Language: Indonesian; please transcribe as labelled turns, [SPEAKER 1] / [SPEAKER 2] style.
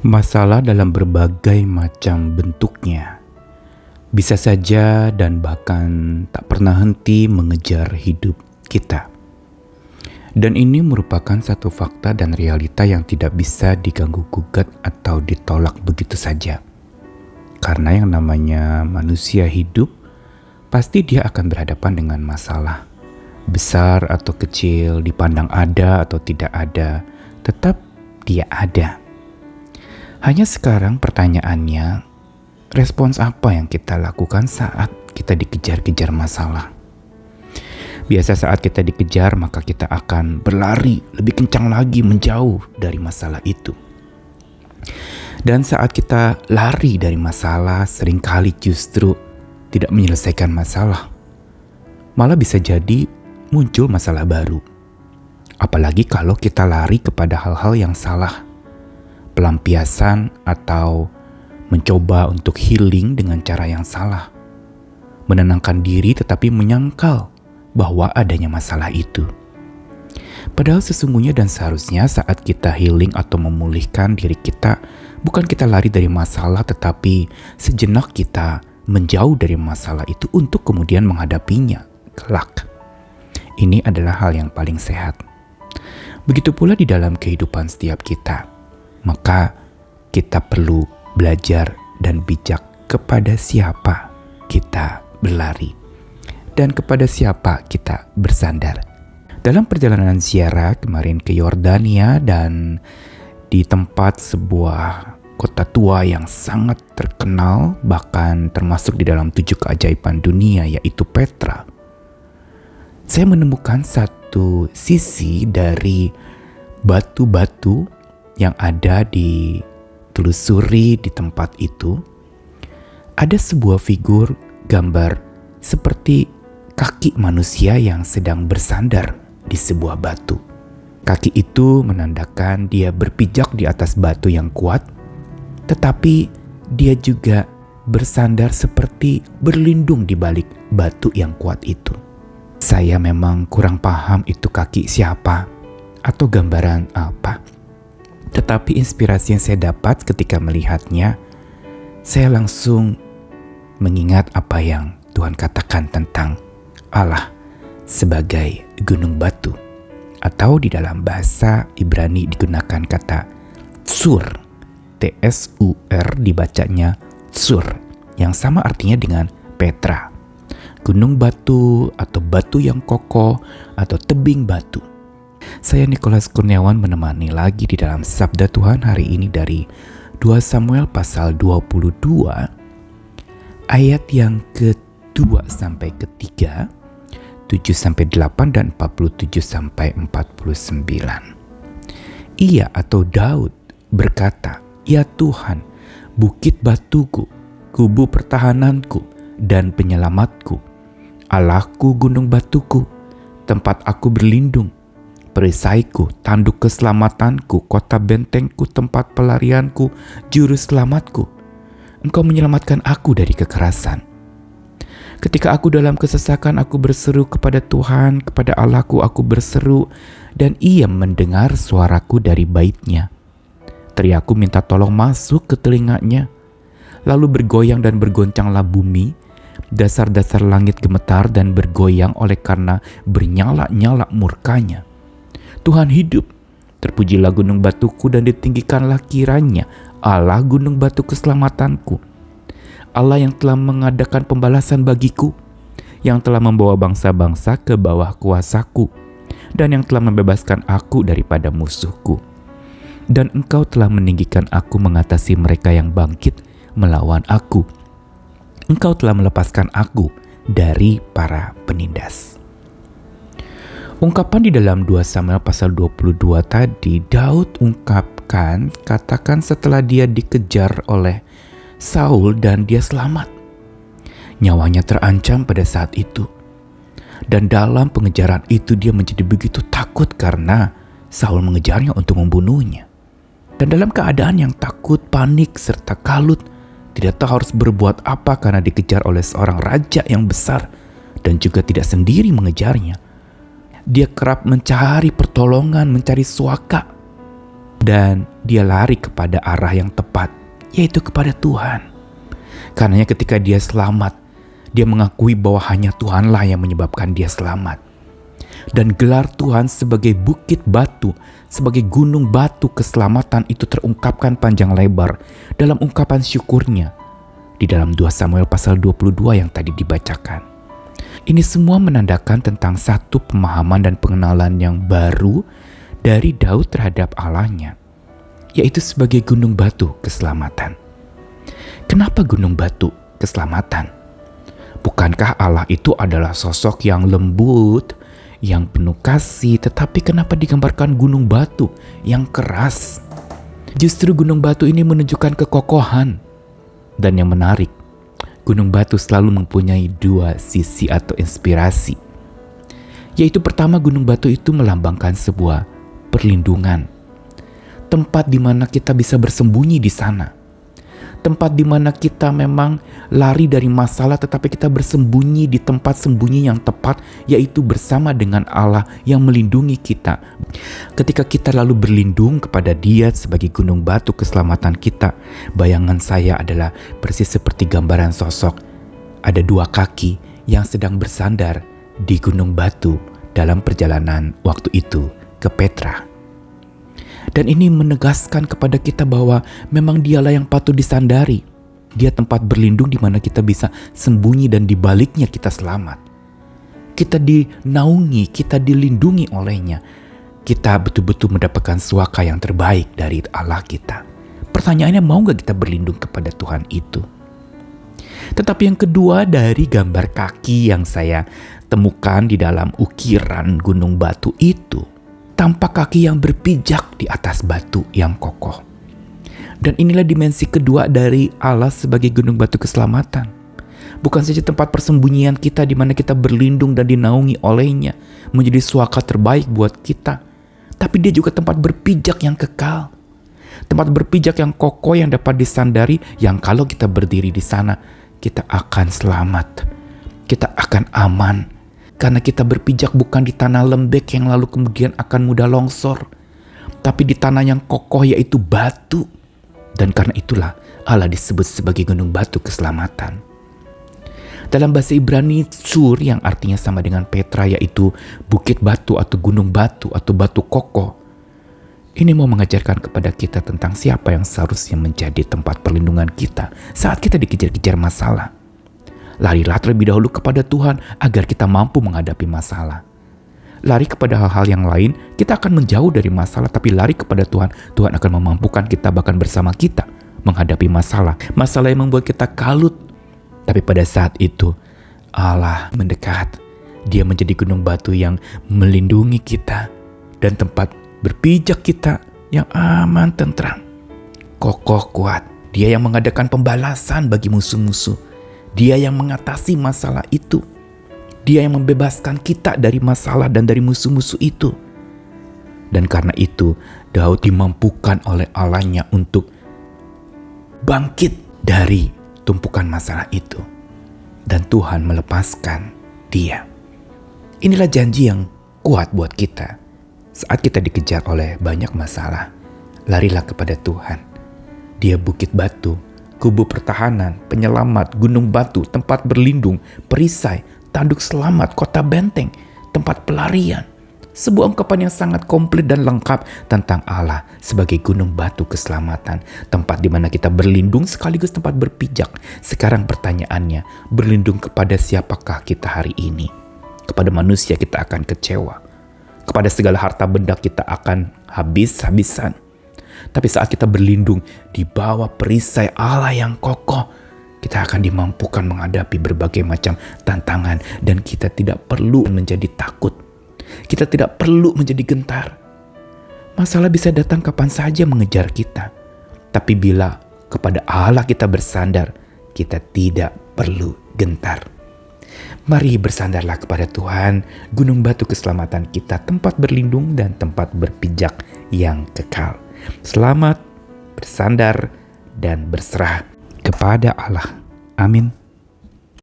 [SPEAKER 1] Masalah dalam berbagai macam bentuknya bisa saja dan bahkan tak pernah henti mengejar hidup kita. Dan ini merupakan satu fakta dan realita yang tidak bisa diganggu-gugat atau ditolak begitu saja. Karena yang namanya manusia hidup, pasti dia akan berhadapan dengan masalah. Besar atau kecil, dipandang ada atau tidak ada, tetap dia ada. Hanya sekarang pertanyaannya, respons apa yang kita lakukan saat kita dikejar-kejar masalah? Biasa saat kita dikejar, maka kita akan berlari lebih kencang lagi menjauh dari masalah itu. Dan saat kita lari dari masalah, seringkali justru tidak menyelesaikan masalah. Malah bisa jadi muncul masalah baru. Apalagi kalau kita lari kepada hal-hal yang salah. Pelampiasan atau mencoba untuk healing dengan cara yang salah. Menenangkan diri tetapi menyangkal bahwa adanya masalah itu. Padahal sesungguhnya dan seharusnya saat kita healing atau memulihkan diri kita, bukan kita lari dari masalah tetapi sejenak kita menjauh dari masalah itu untuk kemudian menghadapinya kelak. Ini adalah hal yang paling sehat. Begitu pula di dalam kehidupan setiap kita. Maka kita perlu belajar dan bijak kepada siapa kita berlari dan kepada siapa kita bersandar. Dalam perjalanan ziarah kemarin ke Yordania dan di tempat sebuah kota tua yang sangat terkenal, bahkan termasuk di dalam 7 keajaiban dunia, yaitu Petra, saya menemukan satu sisi dari batu-batu yang ada ditelusuri di tempat itu. Ada sebuah figur gambar seperti kaki manusia yang sedang bersandar di sebuah batu. Kaki itu menandakan dia berpijak di atas batu yang kuat, tetapi dia juga bersandar seperti berlindung di balik batu yang kuat itu. Saya memang kurang paham itu kaki siapa atau gambaran apa. Tetapi inspirasi yang saya dapat ketika melihatnya, saya langsung mengingat apa yang Tuhan katakan tentang Allah sebagai gunung batu. Atau di dalam bahasa Ibrani digunakan kata tsur, T-S-U-R dibacanya tsur, yang sama artinya dengan Petra. Gunung batu atau batu yang kokoh atau tebing batu. Saya Nikolas Kurniawan menemani lagi di dalam Sabda Tuhan hari ini dari 2 Samuel pasal 22 ayat yang ke-2 sampai ke-3, 7 sampai 8 dan 47 sampai 49. Ia atau Daud berkata, "Ya Tuhan, bukit batuku, kubu pertahananku dan penyelamatku, Allahku gunung batuku, tempat aku berlindung, perisaiku, tanduk keselamatanku, kota bentengku, tempat pelarianku, juru selamatku. Engkau menyelamatkan aku dari kekerasan. Ketika aku dalam kesesakan, aku berseru kepada Tuhan, kepada Allahku aku berseru, dan Ia mendengar suaraku dari bait-Nya. Teriakku minta tolong masuk ke telinganya. Lalu bergoyang dan bergoncanglah bumi, dasar-dasar langit gemetar dan bergoyang oleh karena bernyala-nyala murkanya. Tuhan hidup, terpujilah gunung batuku dan ditinggikanlah kiranya Allah gunung batu keselamatanku. Allah yang telah mengadakan pembalasan bagiku, yang telah membawa bangsa-bangsa ke bawah kuasaku, dan yang telah membebaskan aku daripada musuhku. Dan Engkau telah meninggikan aku mengatasi mereka yang bangkit melawan aku. Engkau telah melepaskan aku dari para penindas." Ungkapan di dalam 2 Samuel pasal 22 tadi, Daud katakan setelah dia dikejar oleh Saul dan dia selamat. Nyawanya terancam pada saat itu. Dan dalam pengejaran itu dia menjadi begitu takut karena Saul mengejarnya untuk membunuhnya. Dan dalam keadaan yang takut, panik, serta kalut, tidak tahu harus berbuat apa karena dikejar oleh seorang raja yang besar dan juga tidak sendiri mengejarnya. Dia kerap mencari pertolongan, mencari suaka. dan dia lari kepada arah yang tepat, yaitu kepada Tuhan. Karenanya ketika dia selamat, dia mengakui bahwa hanya Tuhanlah yang menyebabkan dia selamat. Dan gelar Tuhan sebagai bukit batu, sebagai gunung batu keselamatan itu terungkapkan panjang lebar dalam ungkapan syukurnya di dalam 2 Samuel pasal 22 yang tadi dibacakan. Ini semua menandakan tentang satu pemahaman dan pengenalan yang baru dari Daud terhadap Allahnya, yaitu sebagai gunung batu keselamatan. Kenapa gunung batu keselamatan? Bukankah Allah itu adalah sosok yang lembut, yang penuh kasih, tetapi kenapa digambarkan gunung batu yang keras? Justru gunung batu ini menunjukkan kekokohan. Dan yang menarik, gunung batu selalu mempunyai 2 sisi atau inspirasi. Yaitu pertama, gunung batu itu melambangkan sebuah perlindungan. Tempat di mana kita bisa bersembunyi di sana. Tempat di mana kita memang lari dari masalah, tetapi kita bersembunyi di tempat sembunyi yang tepat, yaitu bersama dengan Allah yang melindungi kita. Ketika kita lalu berlindung kepada Dia sebagai gunung batu keselamatan kita, bayangan saya adalah persis seperti gambaran sosok. Ada 2 kaki yang sedang bersandar di gunung batu dalam perjalanan waktu itu ke Petra. Dan ini menegaskan kepada kita bahwa memang Dialah yang patut disandari. Dia tempat berlindung di mana kita bisa sembunyi dan di baliknya kita selamat. Kita dinaungi, kita dilindungi olehnya. Kita betul-betul mendapatkan suaka yang terbaik dari Allah kita. Pertanyaannya, mau gak kita berlindung kepada Tuhan itu? Tetapi yang kedua dari gambar kaki yang saya temukan di dalam ukiran gunung batu itu, tampak kaki yang berpijak di atas batu yang kokoh. Dan inilah dimensi kedua dari Allah sebagai gunung batu keselamatan. Bukan saja tempat persembunyian kita di mana kita berlindung dan dinaungi olehnya, menjadi suaka terbaik buat kita. Tapi dia juga tempat berpijak yang kekal. Tempat berpijak yang kokoh yang dapat disandari, yang kalau kita berdiri di sana, kita akan selamat. Kita akan aman. Karena kita berpijak bukan di tanah lembek yang lalu kemudian akan mudah longsor, tapi di tanah yang kokoh, yaitu batu. Dan karena itulah Allah disebut sebagai gunung batu keselamatan. Dalam bahasa Ibrani, Sur yang artinya sama dengan Petra, yaitu bukit batu atau gunung batu atau batu kokoh. Ini mau mengajarkan kepada kita tentang siapa yang seharusnya menjadi tempat perlindungan kita saat kita dikejar-kejar masalah. Larilah terlebih dahulu kepada Tuhan agar kita mampu menghadapi masalah. Lari kepada hal-hal yang lain, kita akan menjauh dari masalah, tapi lari kepada Tuhan, Tuhan akan memampukan kita bahkan bersama kita menghadapi masalah. Masalah yang membuat kita kalut. Tapi pada saat itu, Allah mendekat. Dia menjadi gunung batu yang melindungi kita dan tempat berpijak kita yang aman, tentram, kokoh, kuat. Dia yang mengadakan pembalasan bagi musuh-musuh. Dia yang mengatasi masalah itu. Dia yang membebaskan kita dari masalah dan dari musuh-musuh itu. Dan karena itu, Daud dimampukan oleh Allahnya untuk bangkit dari tumpukan masalah itu. Dan Tuhan melepaskan dia. Inilah janji yang kuat buat kita. Saat kita dikejar oleh banyak masalah, larilah kepada Tuhan. Dia bukit batu, kubu pertahanan, penyelamat, gunung batu, tempat berlindung, perisai, tanduk selamat, kota benteng, tempat pelarian. Sebuah ungkapan yang sangat komplit dan lengkap tentang Allah sebagai gunung batu keselamatan. Tempat di mana kita berlindung sekaligus tempat berpijak. Sekarang pertanyaannya, berlindung kepada siapakah kita hari ini? Kepada manusia kita akan kecewa. Kepada segala harta benda kita akan habis-habisan. Tapi saat kita berlindung di bawah perisai Allah yang kokoh, kita akan dimampukan menghadapi berbagai macam tantangan dan kita tidak perlu menjadi takut. Kita tidak perlu menjadi gentar. Masalah bisa datang kapan saja mengejar kita. Tapi bila kepada Allah kita bersandar, kita tidak perlu gentar. Mari bersandarlah kepada Tuhan, gunung batu keselamatan kita, tempat berlindung dan tempat berpijak yang kekal. Selamat bersandar dan berserah kepada Allah. Amin.